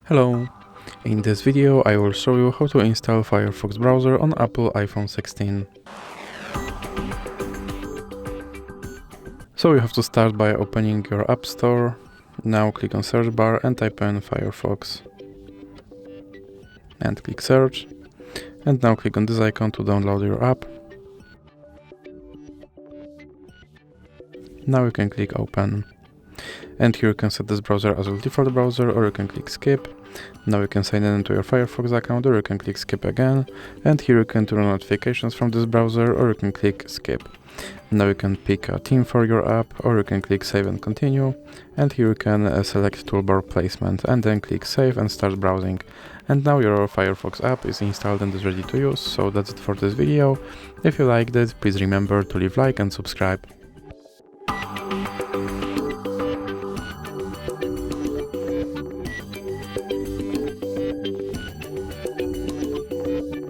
Hello! In this video I will show you how to install Firefox browser on Apple iPhone 16. So you have to start by opening your App Store. Now click on search bar and type in Firefox. And click search. And now click on this icon to download your app. Now you can click open. And here you can set this browser as your default browser, or you can click skip. Now you can sign in into your Firefox account, or you can click skip again. And here you can turn on notifications from this browser, or you can click skip. Now you can pick a theme for your app, or you can click save and continue. And here you can select toolbar placement and then click save and start browsing. And now your Firefox app is installed and is ready to use. So that's it for this video. If you liked it, please remember to leave a like and subscribe.